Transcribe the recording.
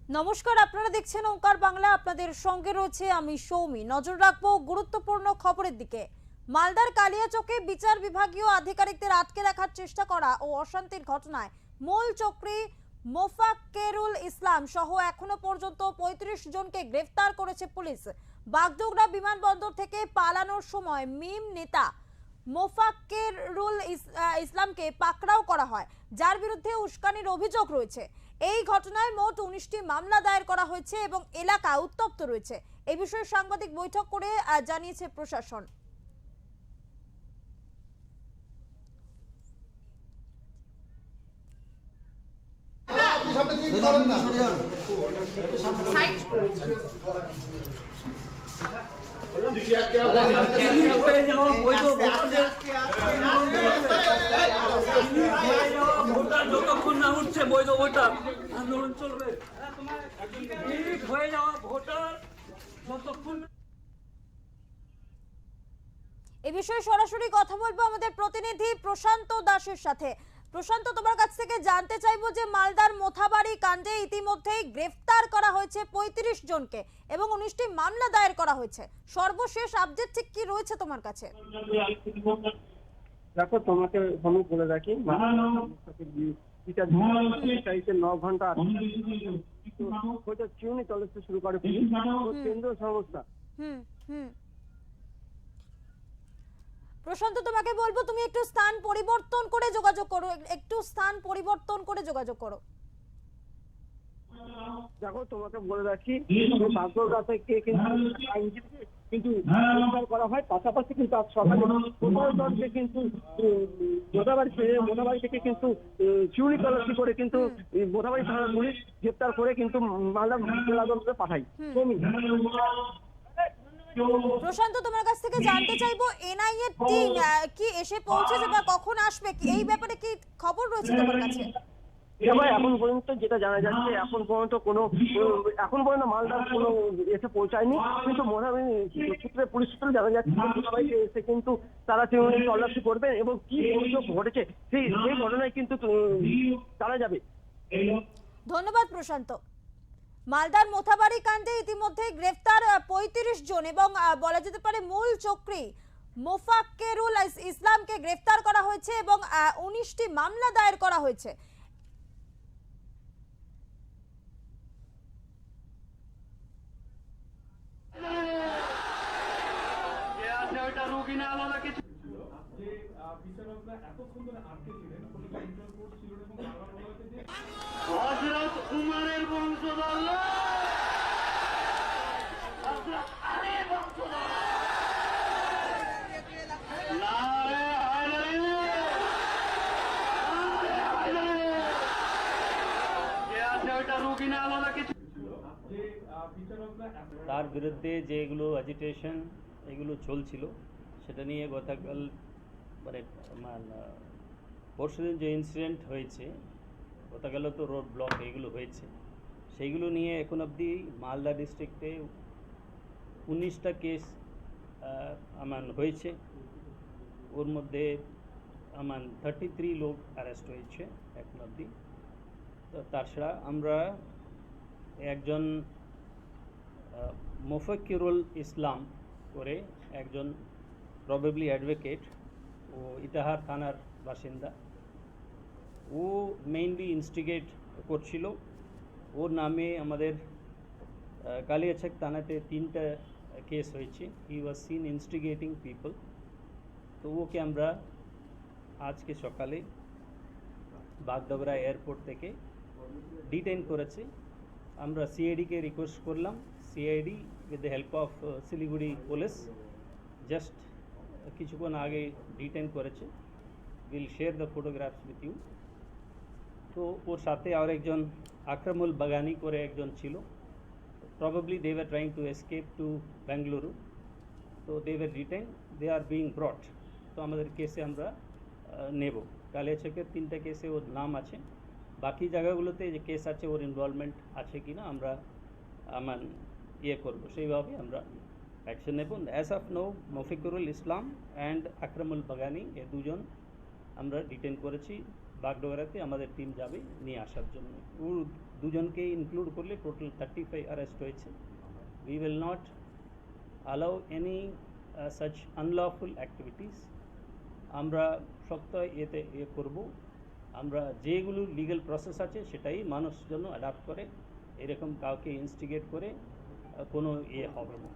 নমস্কার, আপনারা দেখছেন ওঙ্কার বাংলা। আপনাদের সঙ্গে রয়েছে আমি সৌমি। নজর রাখবো গুরুত্বপূর্ণ খবরের দিকে। মালদার কালিয়াচকে বিচার বিভাগীয় আধিকারিকদের আটকে রাখার চেষ্টা করা ও অশান্তির ঘটনায় মূল চক্রী মোফাক্কেরুল ইসলাম সহ এখনো পর্যন্ত ৩৫ জনকে গ্রেফতার করেছে পুলিশ। বাগডোগরা বিমানবন্দর থেকে পালানোর সময় মিম নেতা মোফাক্কেরুল ইসলামকে পাকড়াও করা হয়, যার বিরুদ্ধে উস্কানির অভিযোগ রয়েছে। এই ঘটনায় মোট ১৯টি মামলা দায়ের করা হয়েছে এবং এলাকা উত্তপ্ত রয়েছে। এই বিষয়ে সাংবাদিক বৈঠক করে জানিয়েছে প্রশাসন। যতক্ষণ না উঠছে বৈধ ভোটার আন্দোলন চলবে। হয়ে যাওয়া ভোটার যতক্ষণ। এ বিষয়ে সরাসরি কথা বলবো আমাদের প্রতিনিধি প্রশান্ত দাসের সাথে। প্রশান্ত, তোমার কাছ থেকে জানতে চাইবো যে মালদার মোথাবাড়ি কাণ্ডে ইতিমধ্যেই গ্রেফতার করা হয়েছে ৩৫ জনকে এবং ১৯টি মামলা দায়ের করা হয়েছে। সর্বশেষ আপডেট ঠিক কি রয়েছে তোমার কাছে? দেখো, তোমাকে আমি বলে রাখি, বিচার 9 ঘন্টা চিউনি তল্লাশি শুরু করে কেন্দ্রীয় সংস্থা। হুম হুম প্রশান্ত, তোমাকে বলবো তুমি একটু স্থান পরিবর্তন করে যোগাযোগ করো, দেখো, তোমাকে বলে রাখি, বাগডোগরা থেকে কিন্তু গ্রেফতার করা হয়। পাশাপাশি কিন্তু আজ সকালে ১৫ জনকে কিন্তু মোথাবাড়ি থেকে কিন্তু চিউনি তল্লাশি করে কিন্তু মোথাবাড়ি থানার পুলিশ গ্রেফতার করে কিন্তু মালদা জেলা আদালতে পাঠায়। প্রশান্ত, তোমার কাছ থেকে জানতে চাইবো এনআইএ টিম কি এসে পৌঁছেছে বা কখন আসবে, এই ব্যাপারে কি খবর রয়েছে তোমার কাছে? এখন পর্যন্ত যেটা জানা যাচ্ছে, এখন পর্যন্ত মালদার কোনো এসে পৌঁছায়নি, কিন্তু পুলিশ সূত্রে জানা যাচ্ছে মোথাবাড়িতে এসে কিন্তু তারা তল্লাশি করবেন এবং কি অভিযোগ ঘটেছে সেই ঘটনায় কিন্তু জানা যাবে। ধন্যবাদ প্রশান্ত। মালদার মোথাবাড়ি কাণ্ডে ইতিমধ্যে গ্রেফতার ৩৫ জন এবং বলা যেতে পারে মূল চক্রী মোফাক্কেরুল ইসলামকে গ্রেফতার করা হয়েছে এবং ১৯টি মামলা দায়ের করা হয়েছে। হযরত উমরের বংশধর হযরত আলীর বংশধর। নারে হায়দারি, নারে হায়দারি। কে আছে ওটা রুগিনা আলাদা কিছু। তার বিরুদ্ধে যেগুলো অ্যাজিটেশন এগুলো চলছিল সেটা নিয়ে গতকাল মানে পরশুদিন যে ইনসিডেন্ট হয়েছে, গতকালও তো রোড ব্লক এগুলো হয়েছে, সেইগুলো নিয়ে এখন অবধি মালদা ডিস্ট্রিক্টে 19টা কেস হয়েছে। ওর মধ্যে 33 লোক অ্যারেস্ট হয়েছে এখন অবধি। তো তাছাড়া আমরা একজন মোফাক্কিরুল ইসলাম করে একজন প্রবাবলি অ্যাডভোকেট, ও ইটাহার থানার বাসিন্দা, ও মেইনলি ইনস্টিগেট করছিল। ওর নামে আমাদের কালিয়াচক থানাতে 3টা কেস হয়েছে। হি ওয়াজ সিন ইনস্টিগেটিং পিপল। তো ওকে আমরা আজকে সকালে বাগডোগরা এয়ারপোর্ট থেকে ডিটেইন করেছি। আমরা সিআইডিকে রিকোয়েস্ট করলাম, CID with the help of Siliguri police just কিছুক্ষণ আগে ডিটেইন করেছে। Will share the photographs with you. তো ওর সাথে আর একজন আকরামুল বাগানি করে একজন ছিল। Probably they were trying to escape to Bengaluru. তো they were detain, they are being brought. তো আমাদের কেসে আমরা নেব। কালিয়াচকের 3টা কেসে ওর নাম আছে, বাকি জায়গাগুলোতে যে কেস আছে ওর ইনভলভমেন্ট আছে কিনা আমরা করবো, সেইভাবে আমরা অ্যাকশন নেব। As of now Mofakkirul Islam and Akramul Bagani, এ দুজন আমরা ডিটেইন করেছি বাগডোগরাতে আমাদের টিম যাবে নিয়ে আসার জন্য। ওর দুজনকে ইনক্লুড করলে টোটাল 35 অ্যারেস্ট হয়েছে। We will not allow any such unlawful activities. আমরা শক্ত করব। আমরা যেগুলো লিগ্যাল প্রসেস আছে সেটাই মানুষ জন্য অ্যাডাপ্ট করে, এরকম কাউকে ইনস্টিগেট করে কোনো হবে না।